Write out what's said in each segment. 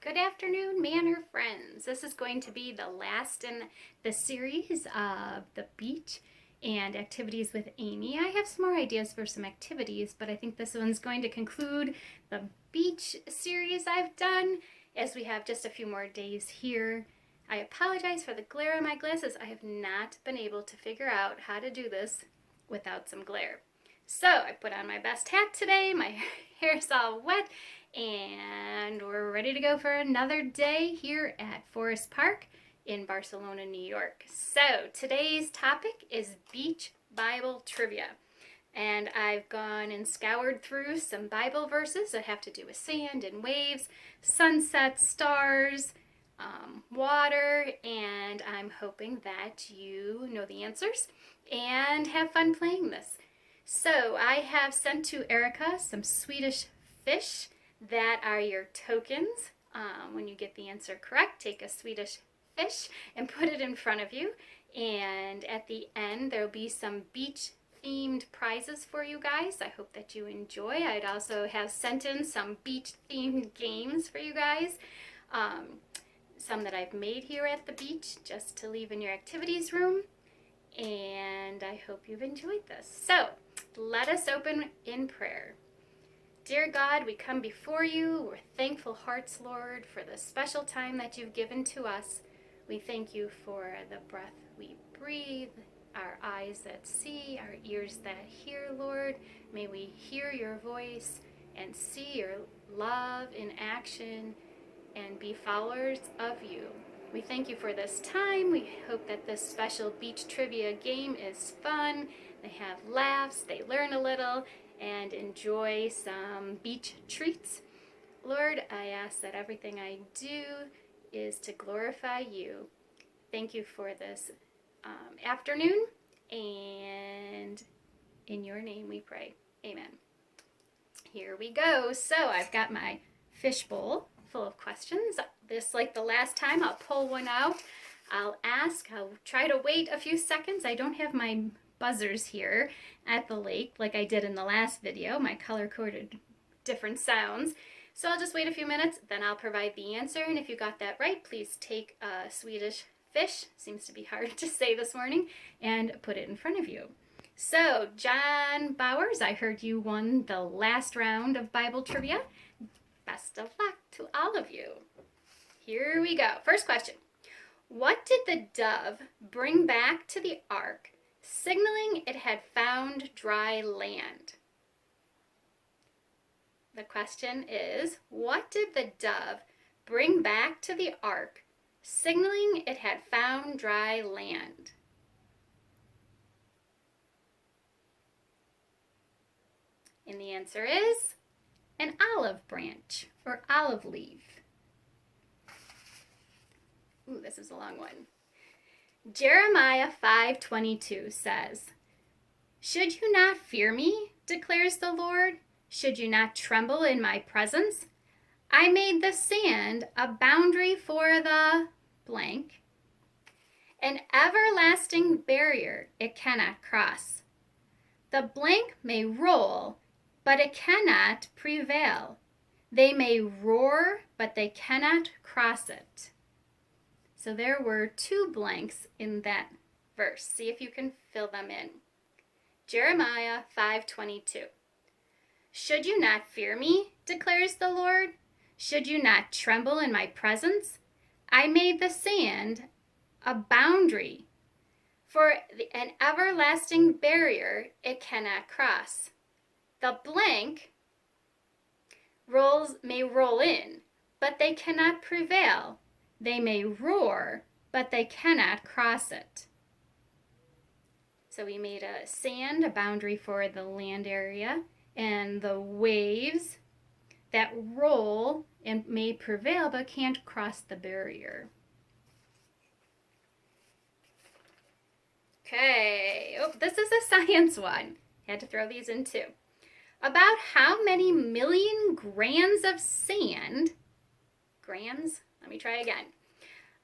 Good afternoon, Manor friends. This is going to be the last in the series of the beach and activities with Amy. I have some more ideas for some activities, but I think this one's going to conclude the beach series I've done as we have just a few more days here. I apologize for the glare in my glasses. I have not been able to figure out how to do this without some glare. So I put on my best hat today. My hair's all wet and we're ready to go for another day here at Forest Park in Barcelona, New York. So today's topic is beach Bible trivia. And I've gone and scoured through some Bible verses that have to do with sand and waves, sunsets, stars, water, and I'm hoping that you know the answers and have fun playing this. So I have sent to Erica some Swedish fish that are your tokens. When you get the answer correct, take a Swedish fish and put it in front of you. And at the end, there'll be some beach themed prizes for you guys. I hope that you enjoy. I'd also have sent in some beach themed games for you guys. Some that I've made here at the beach just to leave in your activities room. And I hope you've enjoyed this. So let us open in prayer. Dear God, we come before you with thankful hearts, Lord, for the special time that you've given to us. We thank you for the breath we breathe, our eyes that see, our ears that hear, Lord. May we hear your voice and see your love in action and be followers of you. We thank you for this time. We hope that this special beach trivia game is fun. They have laughs, they learn a little, and enjoy some beach treats. Lord, I ask that everything I do is to glorify you. Thank you for this afternoon, and in your name we pray. Amen. Here we go. So I've got my fishbowl full of questions. This, like the last time, I'll pull one out. I'll try to wait a few seconds. I don't have my buzzers here at the lake like I did in the last video. My color-coded different sounds. So I'll just wait a few minutes, then I'll provide the answer. And if you got that right, please take a Swedish fish, seems to be hard to say this morning, and put it in front of you. So, John Bowers, I heard you won the last round of Bible trivia. Best of luck to all of you. Here we go. First question. What did the dove bring back to the ark, signaling it had found dry land? The question is, what did the dove bring back to the ark, signaling it had found dry land? And the answer is an olive branch or olive leaf. Ooh, this is a long one. Jeremiah 5:22 says, "Should you not fear me, declares the Lord? Should you not tremble in my presence? I made the sand a boundary for the blank, an everlasting barrier it cannot cross. The blank may roll, but it cannot prevail. They may roar, but they cannot cross it." So there were two blanks in that verse. See if you can fill them in. Jeremiah 5:22. "Should you not fear me, declares the Lord? Should you not tremble in my presence? I made the sand a boundary for an everlasting barrier it cannot cross. The blank may roll in, but they cannot prevail. They may roar, but they cannot cross it." So we made a sand, a boundary for the land area, and the waves that roll and may prevail, but can't cross the barrier. Okay, this is a science one. Had to throw these in too. About how many million grains of sand, grams? Let me try again.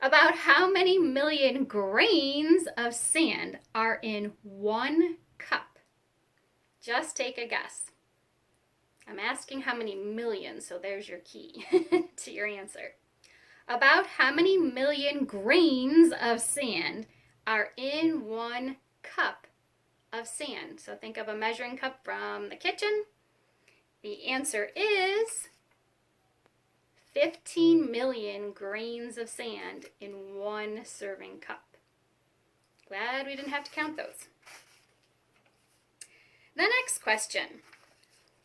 About how many million grains of sand are in 1 cup? Just take a guess. I'm asking how many million, so there's your key to your answer. About how many million grains of sand are in 1 cup of sand? So think of a measuring cup from the kitchen. The answer is 15 million grains of sand in 1 serving cup. Glad we didn't have to count those. The next question.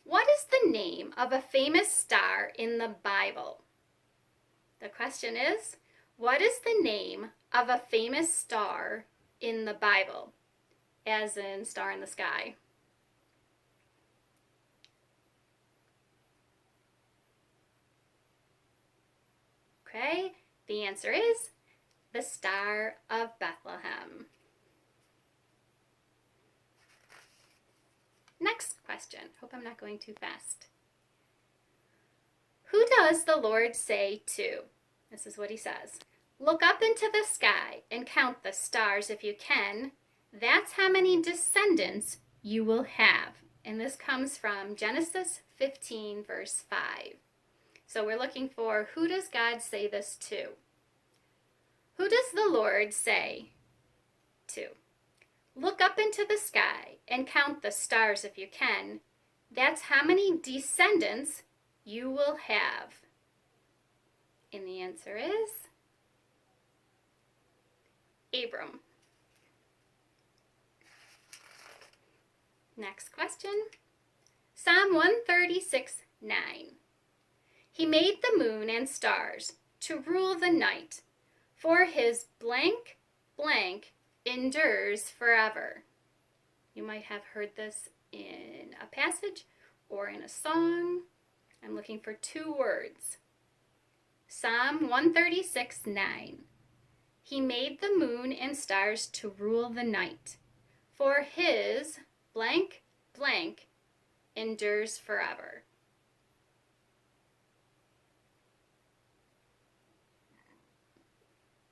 What is the name of a famous star in the Bible? The question is, what is the name of a famous star in the Bible? As in star in the sky. Okay, the answer is the Star of Bethlehem. Next question. Hope I'm not going too fast. Who does the Lord say to? This is what he says. Look up into the sky and count the stars if you can. That's how many descendants you will have. And this comes from Genesis 15, verse 5. So we're looking for, who does God say this to? Who does the Lord say to? Look up into the sky and count the stars if you can. That's how many descendants you will have. And the answer is Abram. Next question. Psalm 136:9. He made the moon and stars to rule the night, for his blank blank endures forever. You might have heard this in a passage or in a song. I'm looking for 2 words. Psalm 136:9. He made the moon and stars to rule the night, for his blank blank endures forever.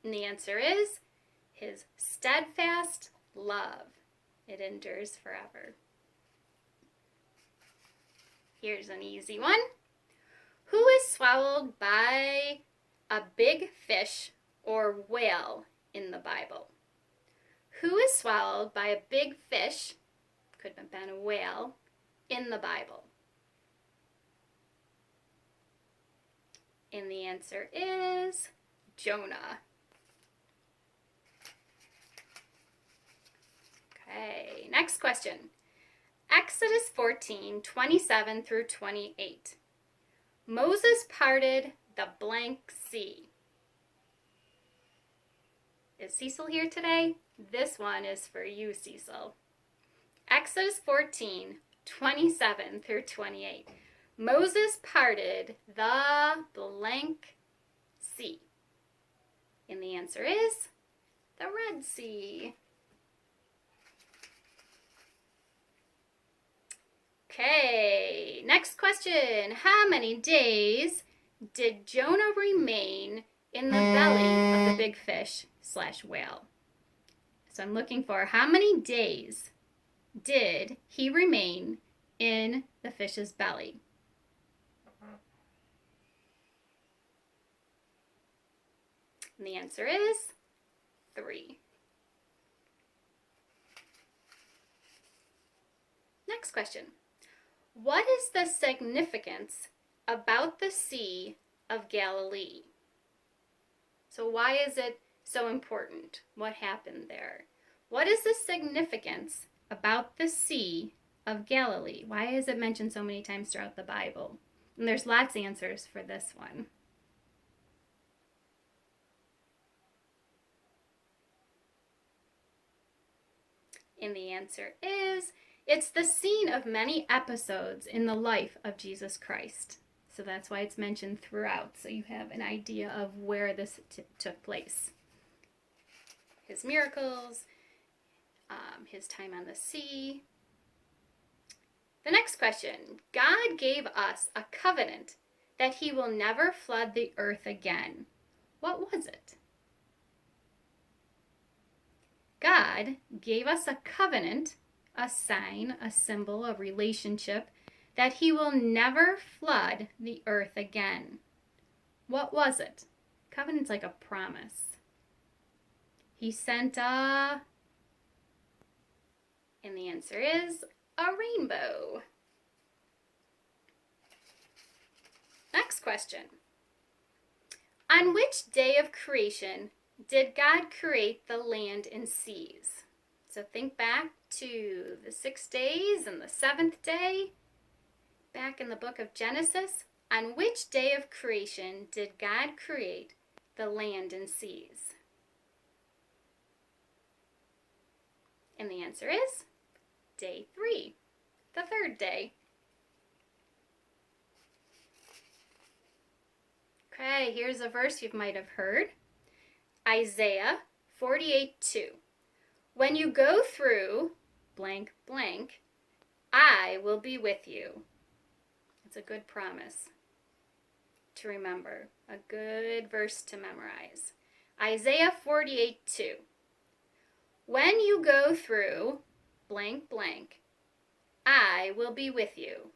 And the answer is his steadfast love. It endures forever. Here's an easy one. Who is swallowed by a big fish or whale in the Bible? Who is swallowed by a big fish, could have been a whale, in the Bible? And the answer is Jonah. Okay, next question. Exodus 14:27 through 28. Moses parted the blank sea. Is Cecil here today? This one is for you, Cecil. Exodus 14:27 through 28. Moses parted the blank sea. And the answer is the Red Sea. Okay, next question. How many days did Jonah remain in the belly of the big fish / whale? So I'm looking for how many days did he remain in the fish's belly? And the answer is 3. Next question. What is the significance about the Sea of Galilee? So why is it so important? What happened there? What is the significance about the Sea of Galilee? Why is it mentioned so many times throughout the Bible? And there's lots of answers for this one. And the answer is, it's the scene of many episodes in the life of Jesus Christ. So that's why it's mentioned throughout, so you have an idea of where this took place. His miracles, his time on the sea. The next question. God gave us a covenant that he will never flood the earth again. What was it? God gave us a covenant, a sign, a symbol, a relationship, that he will never flood the earth again. What was it? Covenant's like a promise. He sent a... And the answer is a rainbow. Next question. On which day of creation did God create the land and seas? So think back to the 6 days and the 7th day. Back in the book of Genesis, on which day of creation did God create the land and seas? And the answer is day 3, the 3rd day. Okay, here's a verse you might have heard. Isaiah 48:2. When you go through blank blank, I will be with you. It's a good promise to remember, a good verse to memorize. Isaiah 48:2. When you go through blank blank, I will be with you.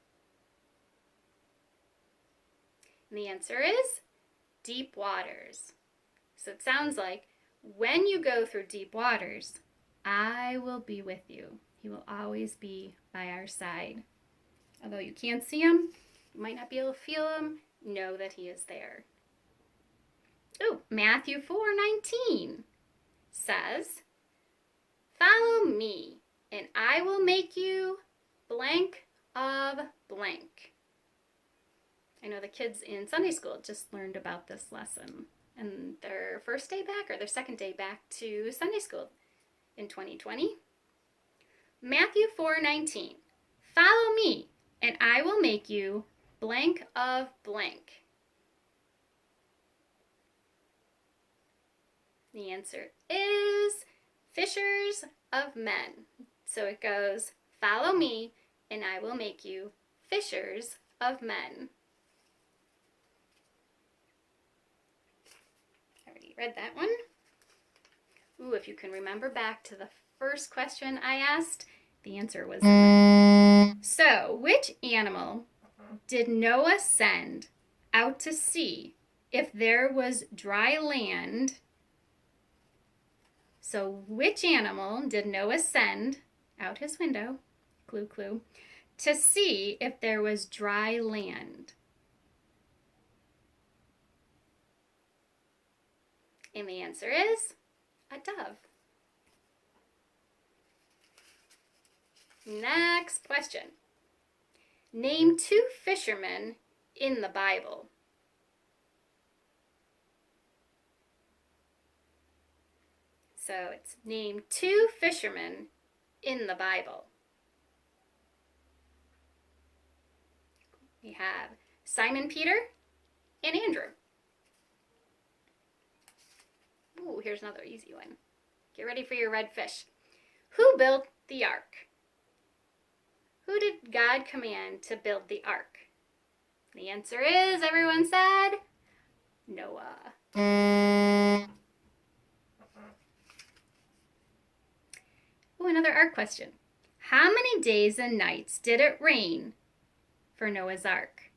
And the answer is deep waters. So it sounds like when you go through deep waters, I will be with you. He will always be by our side. Although you can't see him, you might not be able to feel him, know that he is there. Oh, Matthew 4:19 says, follow me, and I will make you blank of blank. I know the kids in Sunday school just learned about this lesson and their first day back or their second day back to Sunday school in 2020. Matthew 4:19. Follow me, and I will make you blank of blank. The answer is fishers of men. So it goes, follow me, and I will make you fishers of men. I already read that one. Ooh, if you can remember back to the first question I asked, the answer was So, which animal did Noah send out to sea if there was dry land? So, which animal did Noah send out his window, clue, clue, to see if there was dry land? And the answer is a dove. Next question. Name 2 fishermen in the Bible. So it's name 2 fishermen in the Bible. We have Simon Peter and Andrew. Ooh, here's another easy one. Get ready for your red fish. Who built the ark? Who did God command to build the ark? The answer is, everyone said, Noah. Ooh, another ark question. How many days and nights did it rain for Noah's ark?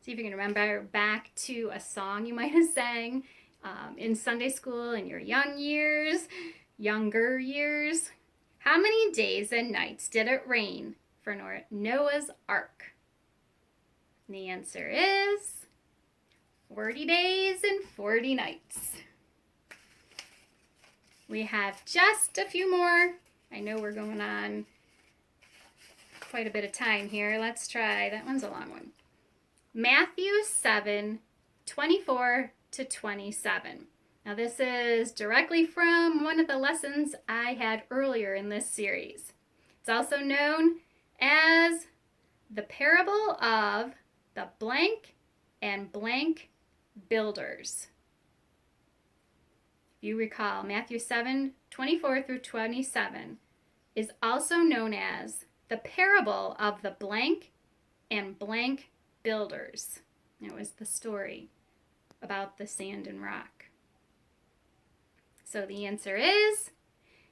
See if you can remember back to a song you might have sang in Sunday school in your younger years. How many days and nights did it rain for Noah's ark? And the answer is 40 days and 40 nights. We have just a few more. I know we're going on quite a bit of time here. Let's try, that one's a long one. Matthew 7:24-27. Now this is directly from one of the lessons I had earlier in this series. It's also known as the parable of the blank and blank builders. If you recall, Matthew 7:24-27 is also known as the parable of the blank and blank builders. It was the story about the sand and rock. So the answer is,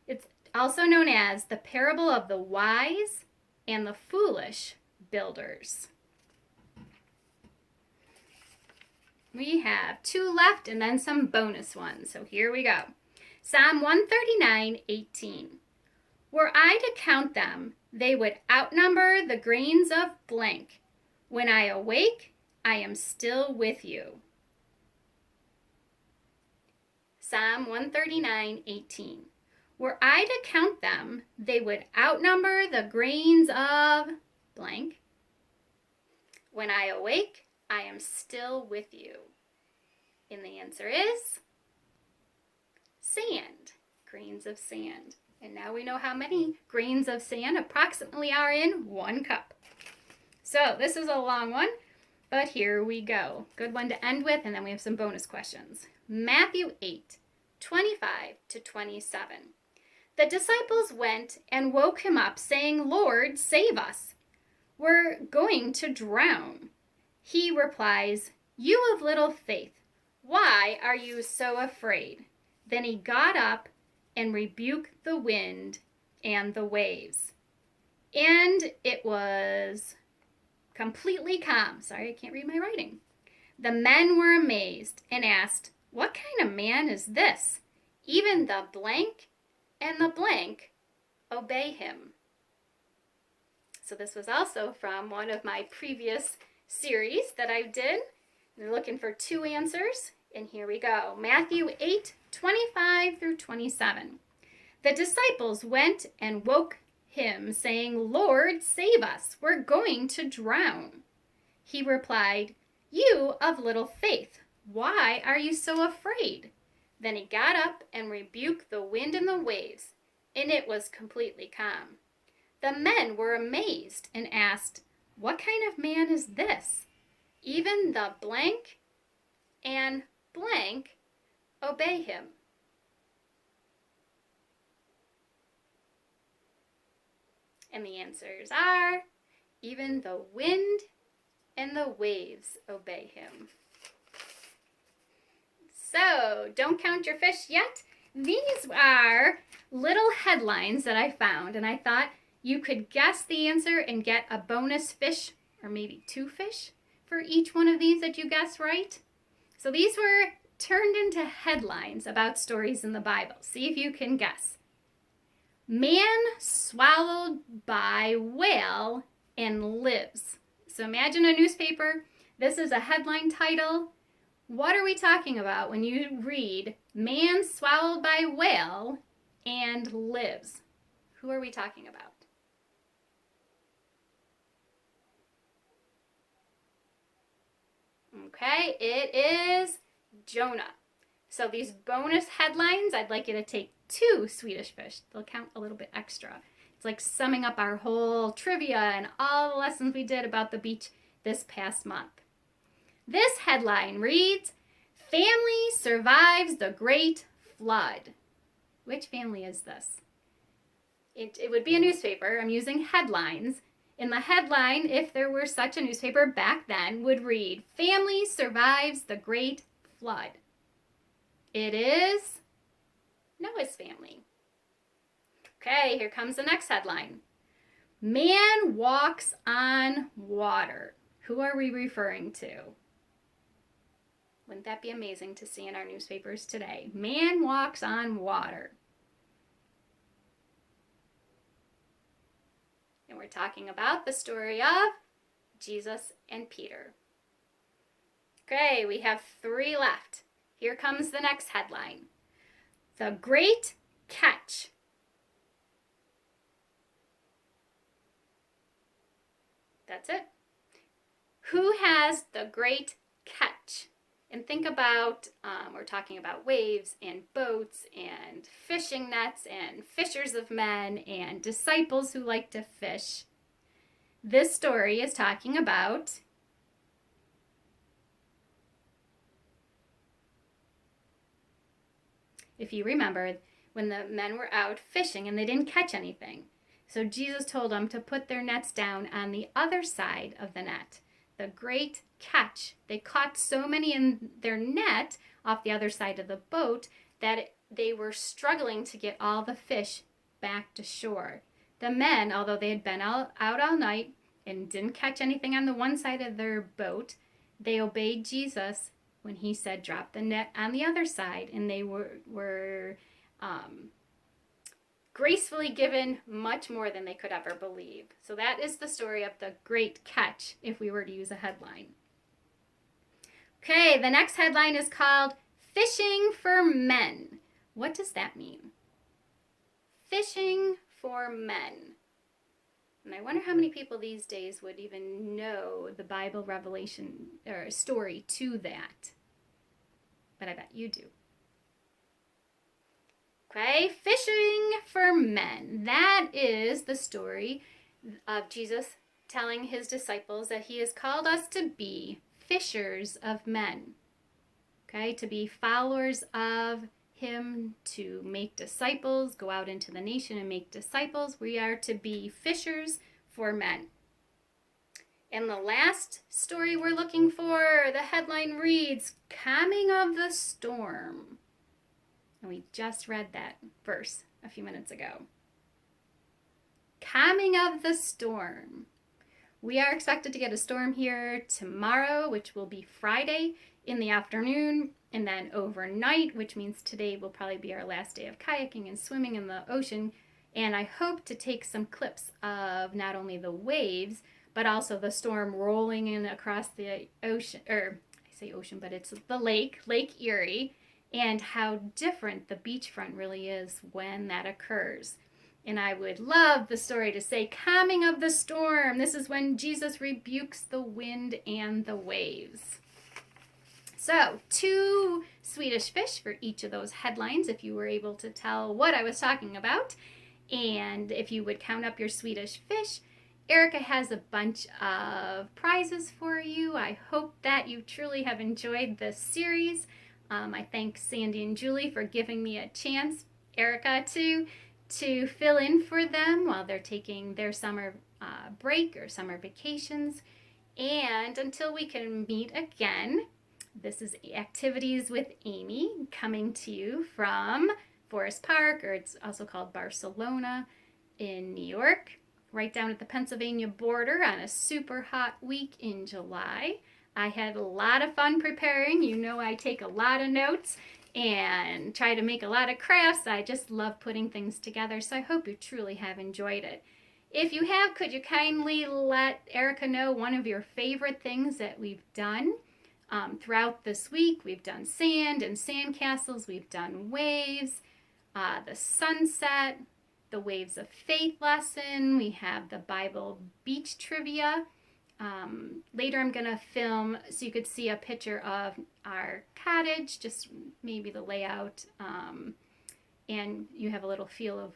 it's also known as the parable of the wise and the foolish builders. We have 2 left and then some bonus ones. So here we go. Psalm 139:18. Were I to count them, they would outnumber the grains of blank. When I awake, I am still with you. Psalm 139:18. Were I to count them, they would outnumber the grains of blank. When I awake, I am still with you. And the answer is sand, grains of sand. And now we know how many grains of sand approximately are in 1 cup. So this is a long one, but here we go. Good one to end with, and then we have some bonus questions. Matthew 8:25-27. The disciples went and woke him up, saying, Lord, save us. We're going to drown. He replies, You of little faith, why are you so afraid? Then he got up and rebuked the wind and the waves. And it was completely calm. Sorry, I can't read my writing. The men were amazed and asked, What kind of man is this? Even the blank and the blank obey him. So this was also from one of my previous series that I did. We're looking for 2 answers, and here we go. Matthew 8:25-27. The disciples went and woke him, saying, Lord, save us. We're going to drown. He replied, You of little faith, why are you so afraid? Then he got up and rebuked the wind and the waves, and it was completely calm. The men were amazed and asked, What kind of man is this? Even the blank and blank obey him. And the answers are, even the wind and the waves obey him. So, don't count your fish yet. These are little headlines that I found, and I thought you could guess the answer and get a bonus fish, or maybe 2 fish, for each one of these that you guess right. So these were turned into headlines about stories in the Bible. See if you can guess. Man swallowed by whale and lives. So imagine a newspaper. This is a headline title. What are we talking about when you read man swallowed by whale and lives? Who are we talking about? Okay, it is Jonah. So these bonus headlines, I'd like you to take 2 Swedish fish. They'll count a little bit extra. It's like summing up our whole trivia and all the lessons we did about the beach this past month. This headline reads, Family survives the great flood. Which family is this? It would be a newspaper. I'm using headlines. In the headline, if there were such a newspaper back then, would read, Family survives the great flood. It is Noah's family. Okay, here comes the next headline. Man walks on water. Who are we referring to? Wouldn't that be amazing to see in our newspapers today? Man walks on water. And we're talking about the story of Jesus and Peter. Okay, we have 3 left. Here comes the next headline. The Great Catch. That's it. Who has the great catch? And think about, we're talking about waves and boats and fishing nets and fishers of men and disciples who like to fish. This story is talking about if you remember, when the men were out fishing and they didn't catch anything. So Jesus told them to put their nets down on the other side of the net. The great catch. They caught so many in their net off the other side of the boat that they were struggling to get all the fish back to shore. The men, although they had been out all night and didn't catch anything on the one side of their boat, they obeyed Jesus when he said drop the net on the other side, and they were gracefully given much more than they could ever believe. So that is the story of the great catch, if we were to use a headline. Okay, the next headline is called Fishing for Men. What does that mean? Fishing for men. And I wonder how many people these days would even know the Bible revelation or story to that. But I bet you do. Okay, fishing for men. That is the story of Jesus telling his disciples that he has called us to be fishers of men. Okay, to be followers of him, to make disciples, go out into the nation and make disciples. We are to be fishers for men. And the last story we're looking for, the headline reads, Calming of the Storm. And we just read that verse a few minutes ago. Calming of the storm. We are expected to get a storm here tomorrow, which will be Friday in the afternoon, and then overnight, which means today will probably be our last day of kayaking and swimming in the ocean. And I hope to take some clips of not only the waves, but also the storm rolling in across the ocean, or I say ocean, but it's the lake, Lake Erie, and how different the beachfront really is when that occurs. And I would love the story to say, Calming of the storm. This is when Jesus rebukes the wind and the waves. So, 2 Swedish fish for each of those headlines, if you were able to tell what I was talking about. And if you would count up your Swedish fish, Erica has a bunch of prizes for you. I hope that you truly have enjoyed this series. I thank Sandy and Julie for giving me a chance, Erica, to fill in for them while they're taking their summer break or summer vacations. And until we can meet again, this is Activities with Amy coming to you from Forest Park, or it's also called Barcelona in New York, right down at the Pennsylvania border on a super hot week in July. I had a lot of fun preparing. You know, I take a lot of notes and try to make a lot of crafts. I just love putting things together, so I hope you truly have enjoyed it. If you have, could you kindly let Erica know one of your favorite things that we've done throughout this week? We've done sand and sandcastles. We've done waves, the sunset, the Waves of Faith lesson. We have the Bible beach trivia. Later I'm going to film so you could see a picture of our cottage, just maybe the layout, and you have a little feel of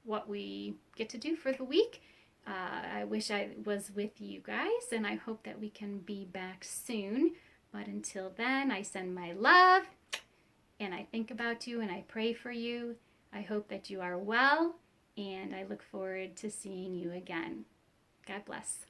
what we get to do for the week. I wish I was with you guys, and I hope that we can be back soon. But until then, I send my love, and I think about you, and I pray for you. I hope that you are well, and I look forward to seeing you again. God bless.